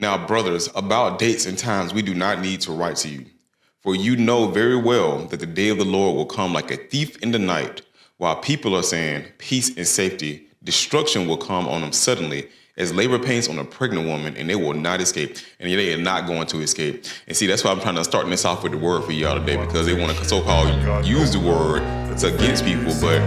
Now, brothers, about dates and times we do not need to write to you. For you know very well that the day of the Lord will come like a thief in the night, while people are saying peace and safety. Destruction will come on them suddenly, as labor pains on a pregnant woman, and they will not escape. And they are not going to escape. And see, that's why I'm trying to start this off with the word for y'all today, because they want to so-called use the word to against people, but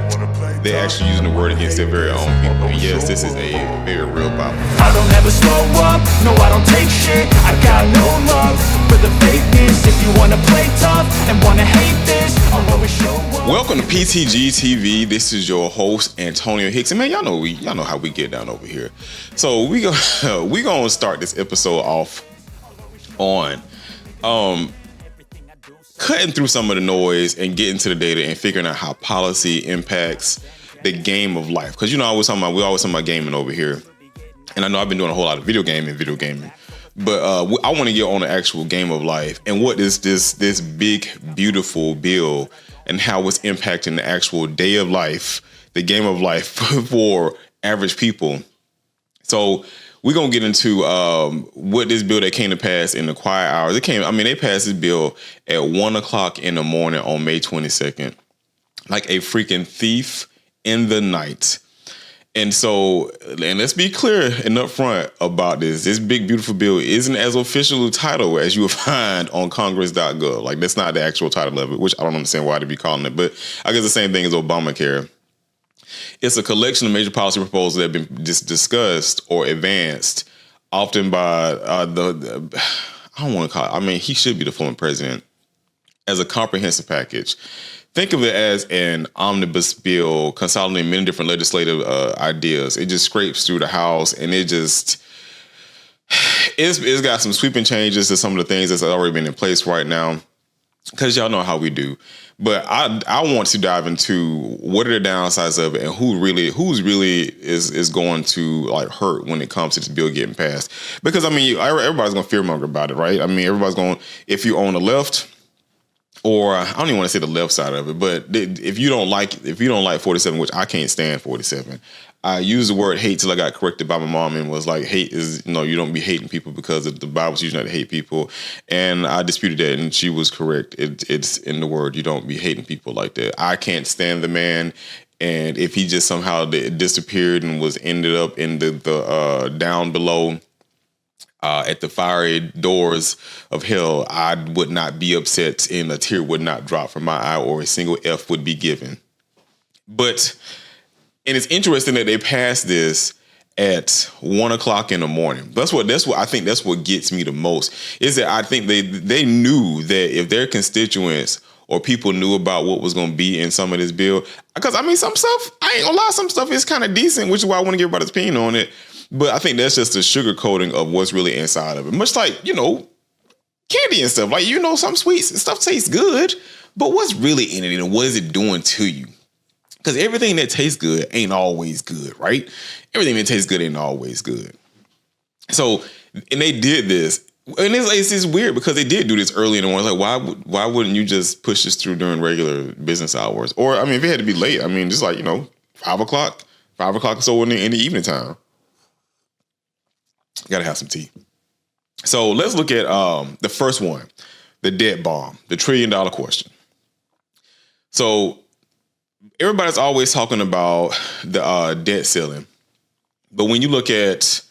they're actually using the word against their very own people. And yes, this is a very real Bible. I don't ever slow up, no I don't take shit. I got no love for the fakeness. If you wanna play tough and wanna hate this, I'll always show up. Welcome to PTGtv. This is your host Antonio Hicks, and man, y'all know how we get down over here. So we gonna start this episode off on cutting through some of the noise and getting to the data and figuring out how policy impacts the game of life. Because we always talking about gaming over here, and I know I've been doing a whole lot of video gaming, but I want to get on the actual game of life and what is this big beautiful bill and how it's impacting the actual day of life, the game of life for average people. So we're going to get into what this bill that came to pass in the quiet hours. They passed this bill at 1 o'clock in the morning on May 22nd, like a freaking thief in the night. And so, and let's be clear and upfront about this. This big, beautiful bill isn't as official a title as you will find on congress.gov. Like, that's not the actual title of it, which I don't understand why they be calling it. But I guess the same thing as Obamacare. It's a collection of major policy proposals that have been discussed or advanced, often by I don't want to call it, he should be the former president, as a comprehensive package. Think of it as an omnibus bill consolidating many different legislative ideas. It just scrapes through the House, and it's got some sweeping changes to some of the things that's already been in place right now, because y'all know how we do. But I want to dive into what are the downsides of it and who's really is going to like hurt when it comes to this bill getting passed. Because everybody's gonna fearmonger about it, right? Everybody's going, if you own the left, or I don't even want to say the left side of it, but if you don't like 47, which I can't stand 47, I used the word hate till I got corrected by my mom and was like, hate is, you don't be hating people because the Bible's usually not to hate people. And I disputed that, and she was correct. It's in the word, you don't be hating people like that. I can't stand the man, and if he just somehow disappeared and ended up in the down below, at the fiery doors of hell, I would not be upset, and a tear would not drop from my eye, or a single F would be given. And it's interesting that they passed this at 1 o'clock in the morning. That's what I think that's what gets me the most, is that I think they knew that if their constituents or people knew about what was going to be in some of this bill, because some stuff, I ain't gonna lie, some stuff is kind of decent, which is why I want to get everybody's opinion on it. But I think that's just the sugarcoating of what's really inside of it. Much like, candy and stuff. Like, some sweets and stuff tastes good, but what's really in it and what is it doing to you? Because everything that tastes good ain't always good, right? Everything that tastes good ain't always good. So, and they did this. And it's just weird because they did do this early in the morning. Like, why wouldn't you just push this through during regular business hours? Or, if it had to be late, just like, 5 o'clock or so in the evening time. Gotta have some tea. So let's look at the first one, the debt bomb, the $1 trillion question. So everybody's always talking about the debt ceiling, but when you look at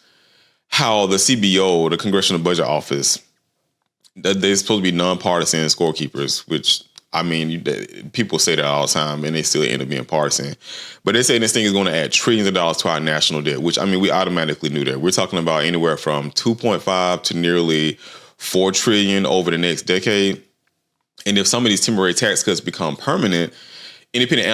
how the CBO, the Congressional Budget Office, they're supposed to be nonpartisan scorekeepers, which people say that all the time, and they still end up being partisan. But they say this thing is going to add trillions of dollars to our national debt, which, we automatically knew that. We're talking about anywhere from 2.5 to nearly 4 trillion over the next decade. And if some of these temporary tax cuts become permanent, independent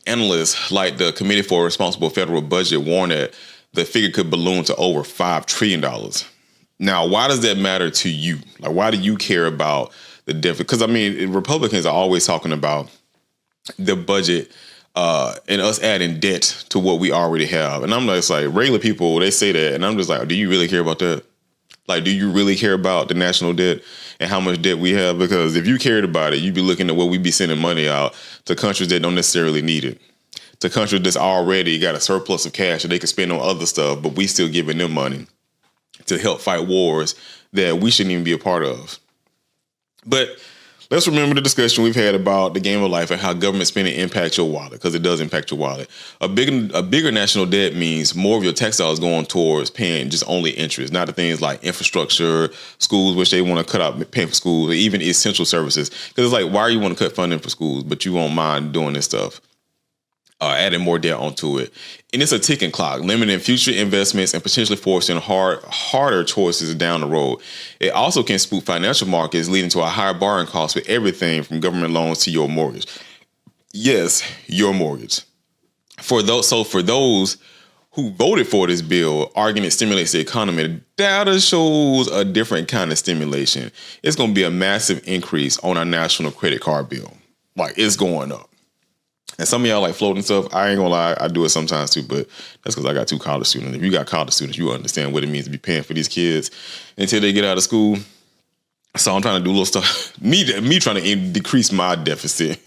analysts like the Committee for a Responsible Federal Budget warn that the figure could balloon to over $5 trillion. Now, why does that matter to you? Like, why do you care about the deficit? Because Republicans are always talking about the budget and us adding debt to what we already have. And I'm just like, regular people, they say that, and I'm just like, do you really care about that? Like, do you really care about the national debt and how much debt we have? Because if you cared about it, you'd be looking at where we be sending money out to countries that don't necessarily need it, to countries that's already got a surplus of cash that they can spend on other stuff, but we still giving them money to help fight wars that we shouldn't even be a part of. But let's remember the discussion we've had about the game of life and how government spending impacts your wallet, because it does impact your wallet. A bigger national debt means more of your tax dollars going towards paying just only interest, not the things like infrastructure, schools, which they want to cut out paying for schools, or even essential services. Because it's like, why do you want to cut funding for schools, but you won't mind doing this stuff? Adding more debt onto it. And it's a ticking clock, limiting future investments and potentially forcing harder choices down the road. It also can spook financial markets, leading to a higher borrowing cost for everything from government loans to your mortgage. Yes, your mortgage. For those who voted for this bill, arguing it stimulates the economy, the data shows a different kind of stimulation. It's going to be a massive increase on our national credit card bill. Like, it's going up. And some of y'all like floating stuff. I ain't gonna lie, I do it sometimes too, but that's because I got 2 college students. If you got college students, you understand what it means to be paying for these kids until they get out of school. So I'm trying to do little stuff. Me trying to decrease my deficit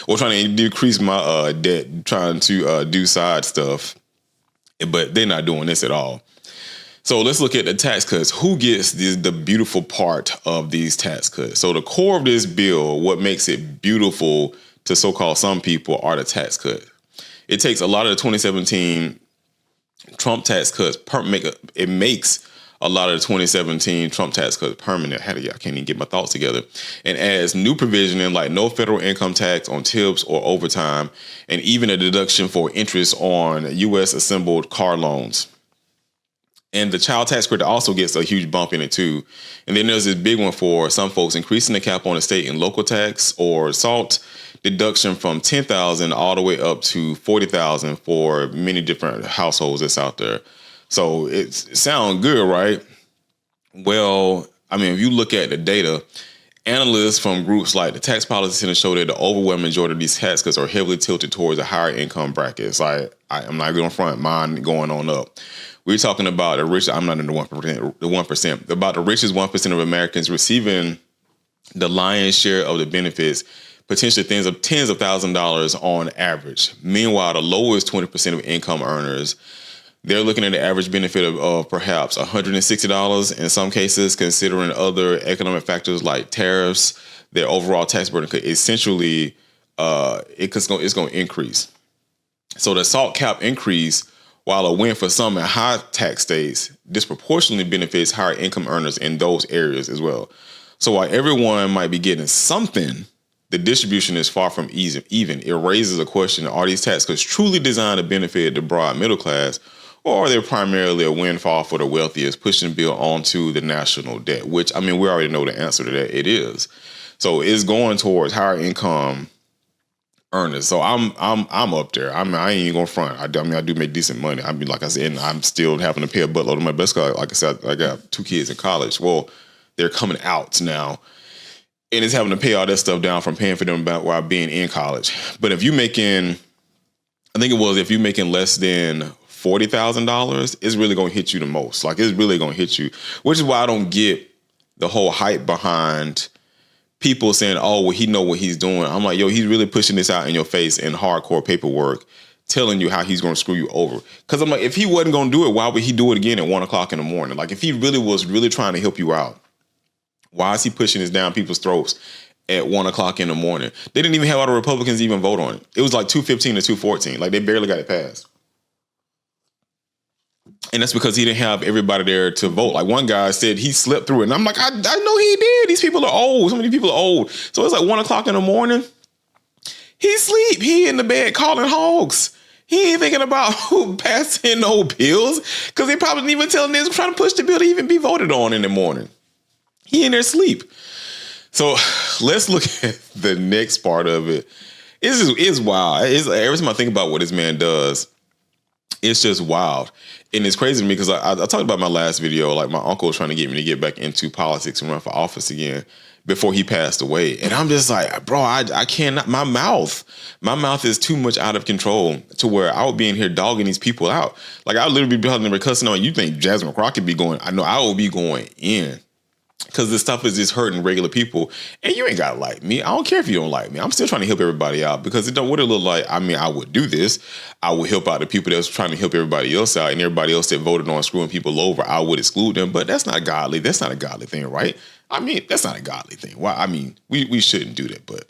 or trying to decrease my debt, trying to do side stuff. But they're not doing this at all. So let's look at the tax cuts. Who gets the beautiful part of these tax cuts? So the core of this bill, what makes it beautiful to so-called some people, are the tax cut. It takes a lot of the 2017 Trump tax cuts. It makes a lot of the 2017 Trump tax cuts permanent. I can't even get my thoughts together. And adds new provision in like no federal income tax on tips or overtime, and even a deduction for interest on U.S. assembled car loans. And the child tax credit also gets a huge bump in it too. And then there's this big one for some folks, increasing the cap on the state and local tax or SALT deduction from $10,000 all the way up to $40,000 for many different households that's out there. So it sounds good, right? Well, I mean, if you look at the data, analysts from groups like the Tax Policy Center show that the overwhelming majority of these tax cuts are heavily tilted towards the higher income brackets. I'm not going to front, mine going on up. We're talking about the rich. I'm not in the 1%. About the richest 1% of Americans receiving the lion's share of the benefits, potentially tens of thousands of dollars on average. Meanwhile, the lowest 20% of income earners, they're looking at the average benefit of perhaps $160 in some cases, considering other economic factors like tariffs. Their overall tax burden could essentially it's going to increase. So the SALT cap increase, while a win for some in high tax states, disproportionately benefits higher income earners in those areas as well. So while everyone might be getting something, the distribution is far from even. It raises a question: are these tax cuts truly designed to benefit the broad middle class, or are they primarily a windfall for the wealthiest, pushing the bill onto the national debt? Which, I mean, we already know the answer to that. It is. So it's going towards higher income earners. So I'm up there. I ain't even gonna front. I do make decent money. I mean, like I said, and I'm still having to pay a buttload of my best. Like I said, I got 2 kids in college. Well, they're coming out now, and it's having to pay all that stuff down from paying for them while being in college. But if you're making, if you're making less than $40,000, it's really gonna hit you the most. Like, it's really gonna hit you, which is why I don't get the whole hype behind people saying, oh, well, he know what he's doing. I'm like, yo, he's really pushing this out in your face in hardcore paperwork, telling you how he's going to screw you over. Because I'm like, if he wasn't going to do it, why would he do it again at 1 o'clock in the morning? Like, if he really was trying to help you out, why is he pushing this down people's throats at 1 o'clock in the morning? They didn't even have all the Republicans even vote on it. It was like 215 to 214. Like, they barely got it passed. And that's because he didn't have everybody there to vote. Like, one guy said he slept through it. And I'm like, I know he did. These people are old. So many people are old. So it's like 1 o'clock in the morning. He sleep. He in the bed calling hogs. He ain't thinking about who passing no bills, because they probably didn't even tell him they was trying to push the bill to even be voted on in the morning. He in there sleep. So let's look at the next part of it. It's wild. Every time I think about what this man does, it's just wild. And it's crazy to me because I talked about my last video, like my uncle was trying to get me to get back into politics and run for office again before he passed away. And I'm just like, bro, I cannot, my mouth is too much out of control to where I would be in here dogging these people out. Like, I would literally be cussing on, you think Jasmine Crockett be going, I know I will be going in. Because this stuff is just hurting regular people, and you ain't gotta like me. I don't care if you don't like me. I'm still trying to help everybody out because it don't what it look like. I mean, I would do this. I would help out the people that's trying to help everybody else out, and everybody else that voted on screwing people over, I would exclude them. But that's not godly. That's not a godly thing, right? I mean, that's not a godly thing. Well, I mean, we shouldn't do that, but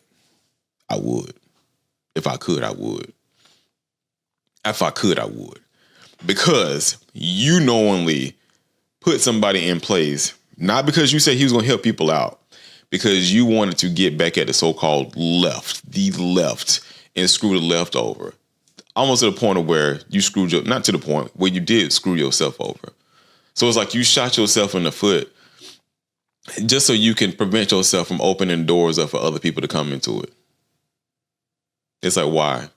I would. If I could, I would. If I could, I would. Because you knowingly put somebody in place, not because you said he was going to help people out, because you wanted to get back at the so-called left, and screw the left over. Almost to the point of where you screwed not to the point where you did screw yourself over. So it's like you shot yourself in the foot just so you can prevent yourself from opening doors up for other people to come into it. It's like, why?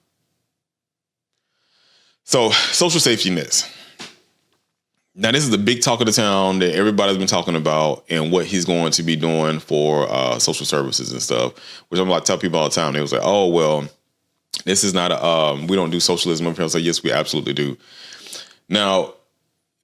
So, social safety nets. Now, this is the big talk of the town that everybody's been talking about and what he's going to be doing for social services and stuff, which I'm like, tell people all the time. They was like, oh, well, this is not we don't do socialism. I was like, yes, we absolutely do. Now,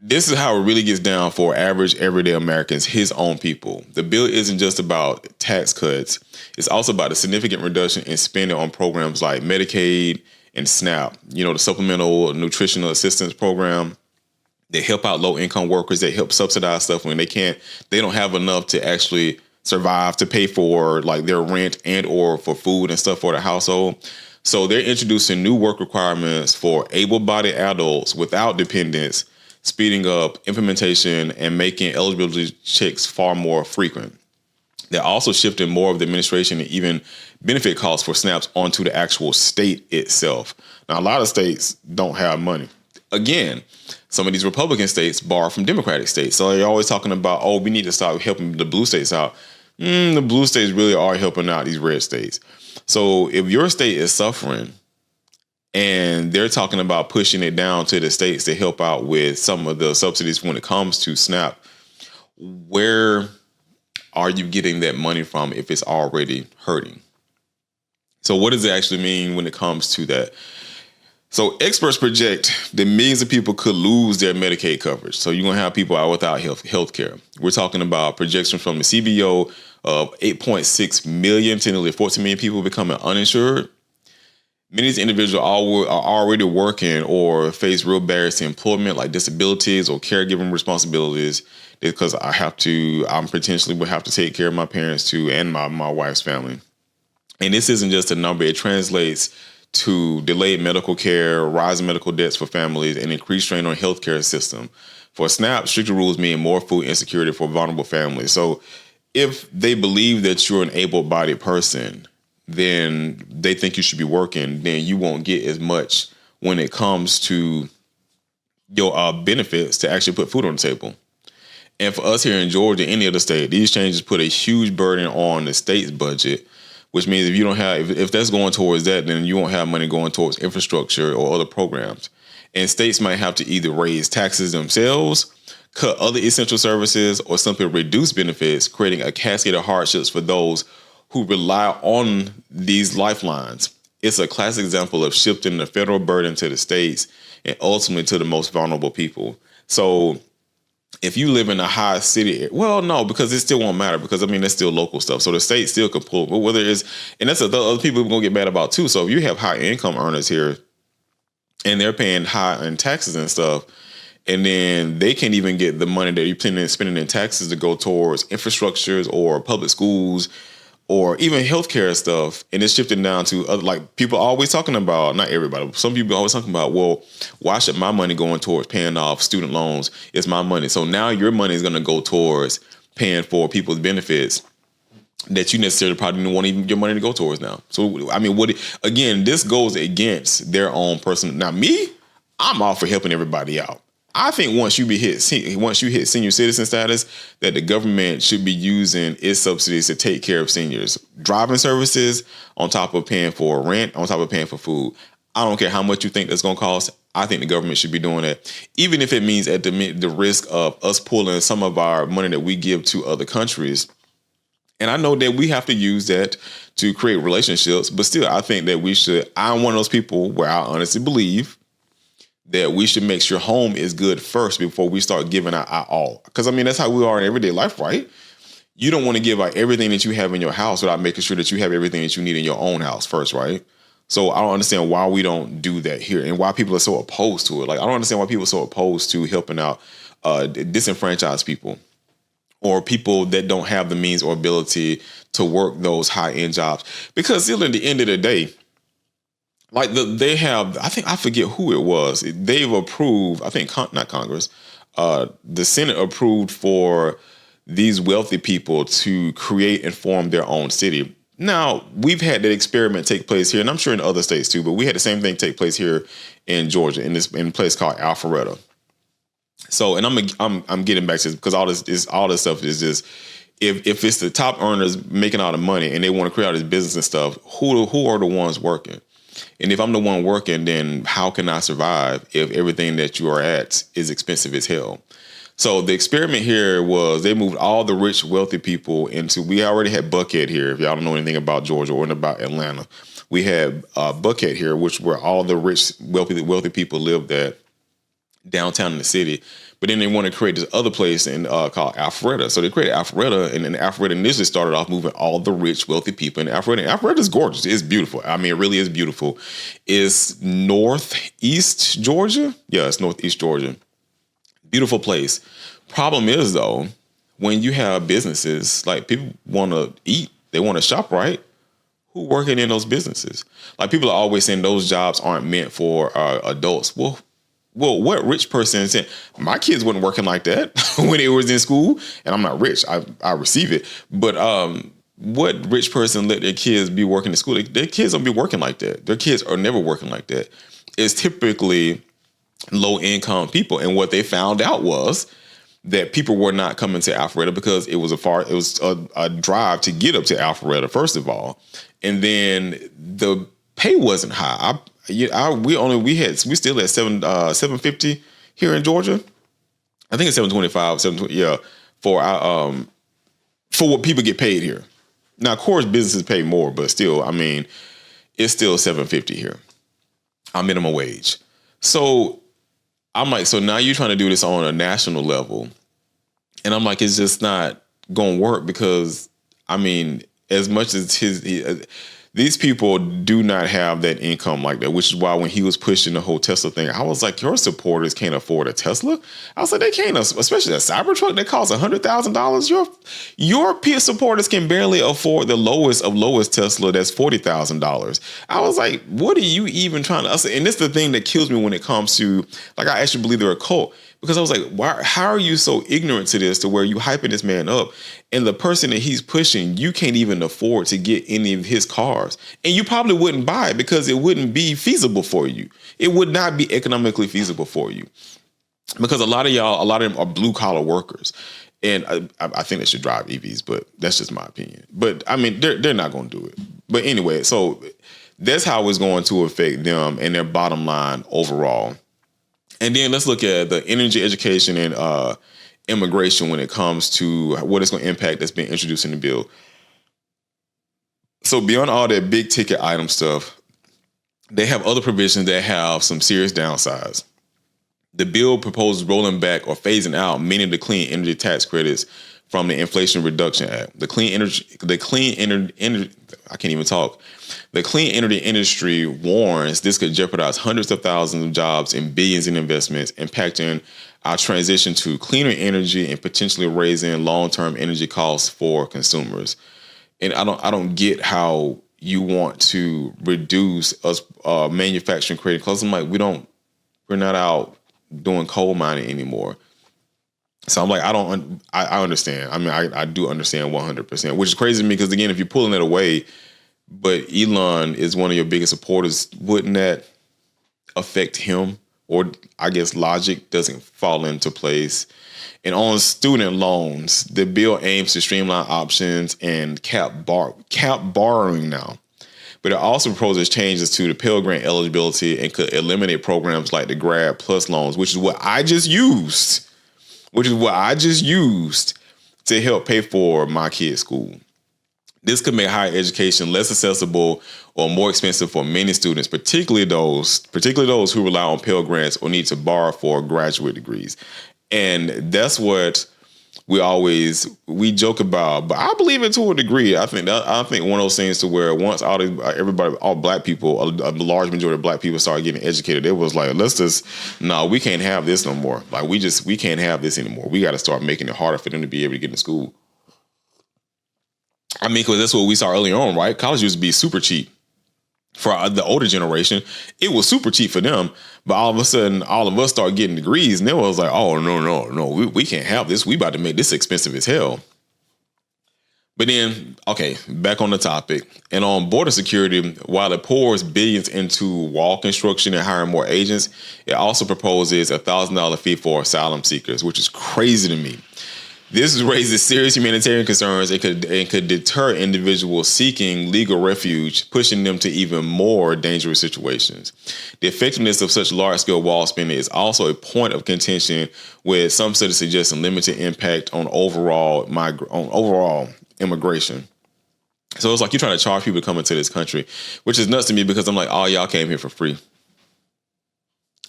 this is how it really gets down for average, everyday Americans, his own people. The bill isn't just about tax cuts. It's also about a significant reduction in spending on programs like Medicaid and SNAP, the Supplemental Nutritional Assistance Program. They help out low-income workers. They help subsidize stuff when they don't have enough to actually survive, to pay for like their rent and or for food and stuff for the household. So they're introducing new work requirements for able-bodied adults without dependents, speeding up implementation and making eligibility checks far more frequent. They're also shifting more of the administration and even benefit costs for SNAPs onto the actual state itself. Now, a lot of states don't have money. Again, some of these Republican states borrow from Democratic states. So they're always talking about, oh, we need to start helping the blue states out. The blue states really are helping out these red states. So if your state is suffering and they're talking about pushing it down to the states to help out with some of the subsidies when it comes to SNAP, where are you getting that money from if it's already hurting? So what does it actually mean when it comes to that? So experts project that millions of people could lose their Medicaid coverage. So you're going to have people out without health care. We're talking about projections from the CBO of 8.6 million to nearly 14 million people becoming uninsured. Many of these individuals are already working or face real barriers to employment like disabilities or caregiving responsibilities because I'm potentially will have to take care of my parents too and my wife's family. And this isn't just a number. It translates to delayed medical care, rising medical debts for families, and increased strain on healthcare system. For SNAP, stricter rules mean more food insecurity for vulnerable families. So if they believe that you're an able-bodied person, then they think you should be working, then you won't get as much when it comes to your benefits to actually put food on the table. And for us here in Georgia, any other state, these changes put a huge burden on the state's budget, which means if you don't have, if that's going towards that, then you won't have money going towards infrastructure or other programs. And states might have to either raise taxes themselves, cut other essential services, or simply reduce benefits, creating a cascade of hardships for those who rely on these lifelines. It's a classic example of shifting the federal burden to the states and ultimately to the most vulnerable people. So if you live in a high city, well, no, because it still won't matter because, that's still local stuff. So the state still can pull, but whether it's, and that's the other people are going to get mad about too. So if you have high income earners here and they're paying high in taxes and stuff, and then they can't even get the money that you're planning on spending in taxes to go towards infrastructures or public schools or even healthcare stuff, and it's shifting down to other, like people always talking about, not everybody, but some people always talking about, well, why should my money going towards paying off student loans? It's my money. So now your money is going to go towards paying for people's benefits that you necessarily probably don't want even your money to go towards now. So, again, this goes against their own personal. Now, me, I'm all for helping everybody out. I think once you hit senior citizen status, that the government should be using its subsidies to take care of seniors. Driving services on top of paying for rent, on top of paying for food. I don't care how much you think that's going to cost. I think the government should be doing that, even if it means at the risk of us pulling some of our money that we give to other countries. And I know that we have to use that to create relationships, but still, I think that we should. I'm one of those people where I honestly believe that we should make sure home is good first before we start giving out our all. Because, that's how we are in everyday life, right? you don't want to give out everything that you have in your house without making sure that you have everything that you need in your own house first, right? So I don't understand why we don't do that here and why people are so opposed to it. Like, I don't understand why people are so opposed to helping out disenfranchised people or people that don't have the means or ability to work those high-end jobs. Because still, at the end of the day, like they have, I think, I forget who it was. They've approved, I think, not Congress, the Senate approved for these wealthy people to create and form their own city. Now, we've had that experiment take place here, and I'm sure in other states too, but we had the same thing take place here in Georgia, in a place called Alpharetta. So, and I'm getting back to this because all this stuff is just, if it's the top earners making all the money and they want to create all this business and stuff, who are the ones working? And if I'm the one working, then how can I survive if everything that you are at is expensive as hell? So the experiment here was they moved all the rich, wealthy people into, we already had Buckhead here. If y'all don't know anything about Georgia or about Atlanta, we had Buckhead here, which where all the rich, wealthy people lived at downtown in the city. But then they want to create this other place called Alpharetta. So they created Alpharetta, and then Alpharetta initially started off moving all the rich, wealthy people in Alpharetta. And Alpharetta is gorgeous. It's beautiful. I mean, it really is beautiful. It's northeast Georgia. Yeah, it's northeast Georgia. Beautiful place. Problem is, though, when you have businesses, like people want to eat, they want to shop, right? Who working in those businesses? Like people are always saying those jobs aren't meant for adults. Well, what rich person said, my kids weren't working like that when they was in school, and I'm not rich. I receive it. But what rich person let their kids be working in school? Their kids don't be working like that. Their kids are never working like that. It's typically low income people. And what they found out was that people were not coming to Alpharetta because it was a drive to get up to Alpharetta, first of all. And then the pay wasn't high. We still at $750 here in Georgia. I think it's $725, yeah, for what people get paid here. Now, of course, businesses pay more, but still, I mean, it's still $750 here, our minimum wage. So I'm like, so now you're trying to do this on a national level, and I'm like, it's just not going to work because, I mean, as much as these people do not have that income like that, which is why when he was pushing the whole Tesla thing, I was like, your supporters can't afford a Tesla. I was like, they can't, especially a Cybertruck that costs $100,000. Your peer supporters can barely afford the lowest of lowest Tesla that's $40,000. I was like, what are you even trying to? And this is the thing that kills me when it comes to, like, I actually believe they're a cult. Because I was like, how are you so ignorant to this, to where you hyping this man up, and the person that he's pushing, you can't even afford to get any of his cars. And you probably wouldn't buy it because it wouldn't be feasible for you. It would not be economically feasible for you. Because a lot of them are blue collar workers. And I think they should drive EVs, but that's just my opinion. But I mean, they're not going to do it. But anyway, so that's how it's going to affect them and their bottom line overall. And then let's look at the energy education and immigration when it comes to what it's going to impact that's been introduced in the bill. So beyond all that big ticket item stuff, they have other provisions that have some serious downsides. The bill proposes rolling back or phasing out many of the clean energy tax credits from the Inflation Reduction Act. The clean energy, I can't even talk. The clean energy industry warns this could jeopardize hundreds of thousands of jobs and billions in investments, impacting our transition to cleaner energy and potentially raising long-term energy costs for consumers. And I don't get how you want to reduce us manufacturing creating clothes. I'm like, we're not out doing coal mining anymore. So I'm like, I understand. I mean, I do understand 100%, which is crazy to me because, again, if you're pulling it away, but Elon is one of your biggest supporters, wouldn't that affect him? Or I guess logic doesn't fall into place. And on student loans, the bill aims to streamline options and cap borrowing now. But it also proposes changes to the Pell Grant eligibility and could eliminate programs like the Grad Plus loans, which is what I just used to help pay for my kids' school. This could make higher education less accessible or more expensive for many students, particularly those who rely on Pell Grants or need to borrow for graduate degrees. And that's what we joke about, but I believe it to a degree. I think one of those things to where once all black people, a large majority of black people started getting educated, it was like, we can't have this no more. Like we can't have this anymore. We got to start making it harder for them to be able to get into school. I mean, because that's what we saw early on, right? College used to be super cheap. For the older generation, it was super cheap for them. But all of a sudden, all of us start getting degrees, and it was like, oh, no, we can't have this. We about to make this expensive as hell. But then, okay, back on the topic. And on border security, while it pours billions into wall construction and hiring more agents, it also proposes a $1,000 fee for asylum seekers, which is crazy to me. This raises serious humanitarian concerns and could deter individuals seeking legal refuge, pushing them to even more dangerous situations. The effectiveness of such large-scale wall spending is also a point of contention, with some studies suggesting limited impact on overall immigration. So it's like you're trying to charge people to come into this country, which is nuts to me because I'm like, oh, y'all came here for free.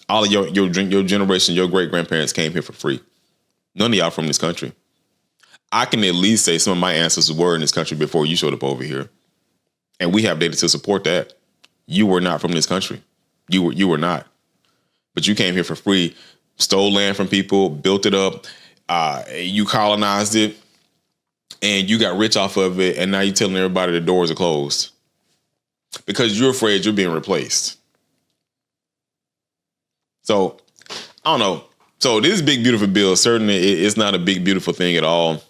All of your generation, your great-grandparents came here for free. None of y'all from this country. I can at least say some of my ancestors were in this country before you showed up over here. And we have data to support that. You were not from this country. You were not. But you came here for free, stole land from people, built it up, you colonized it, and you got rich off of it, and now you're telling everybody the doors are closed. Because you're afraid you're being replaced. So, I don't know. So this big, beautiful bill, certainly it's not a big, beautiful thing at all.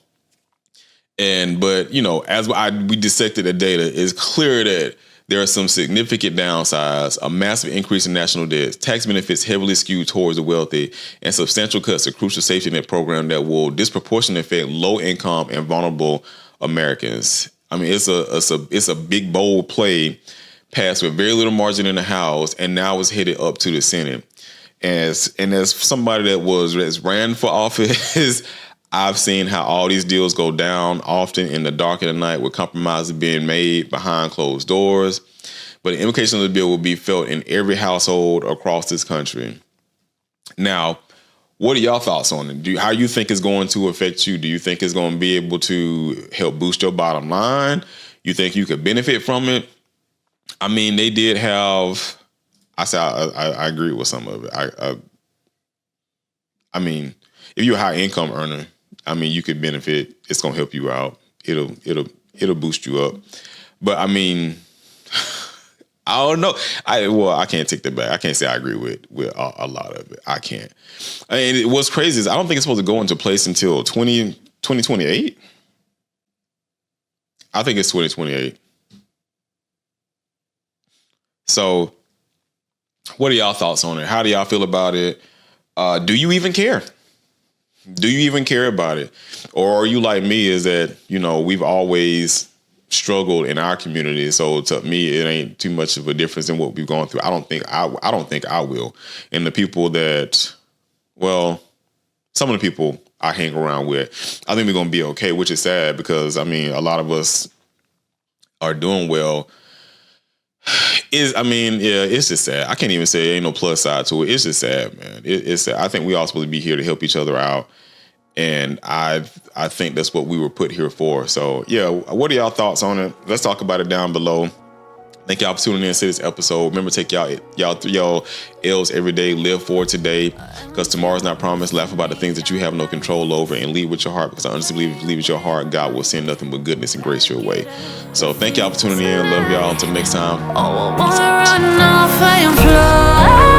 But as we dissected the data, it's clear that there are some significant downsides, a massive increase in national debt, tax benefits heavily skewed towards the wealthy, and substantial cuts to crucial safety net program that will disproportionately affect low income and vulnerable Americans. I mean, it's a big, bold play passed with very little margin in the House, and now it's headed up to the Senate. As somebody that's ran for office, I've seen how all these deals go down often in the dark of the night with compromises being made behind closed doors. But the implications of the bill will be felt in every household across this country. Now, what are y'all thoughts on it? How you think it's going to affect you? Do you think it's going to be able to help boost your bottom line? You think you could benefit from it? I mean, they did have... I agree with some of it. I mean, if you're a high income earner, I mean, you could benefit. It's gonna help you out. It'll boost you up. But I mean, I don't know. I can't take that back. I can't say I agree with a lot of it. I can't. And what's crazy is I don't think it's supposed to go into place until 2028. I think it's 2028. So, what are y'all thoughts on it? How do y'all feel about it? Do you even care? Do you even care about it? Or are you like me, is that, we've always struggled in our community. So to me, it ain't too much of a difference in what we've gone through. I don't think I will. And the people that, some of the people I hang around with, I think we're going to be okay, which is sad because, I mean, a lot of us are doing well. It's just sad. I can't even say there ain't no plus side to it. It's just sad, man. It's sad. I think we all supposed to be here to help each other out. And I think that's what we were put here for. So, yeah, what are y'all thoughts on it? Let's talk about it down below. Thank y'all for tuning in to this episode. Remember, take y'all L's every day. Live for today, because tomorrow's not promised. Laugh about the things that you have no control over, and lead with your heart, because I honestly believe if you lead with your heart, God will send nothing but goodness and grace your way. So thank y'all for tuning in. Love y'all. Until next time. Oh, I wanna run off and fly.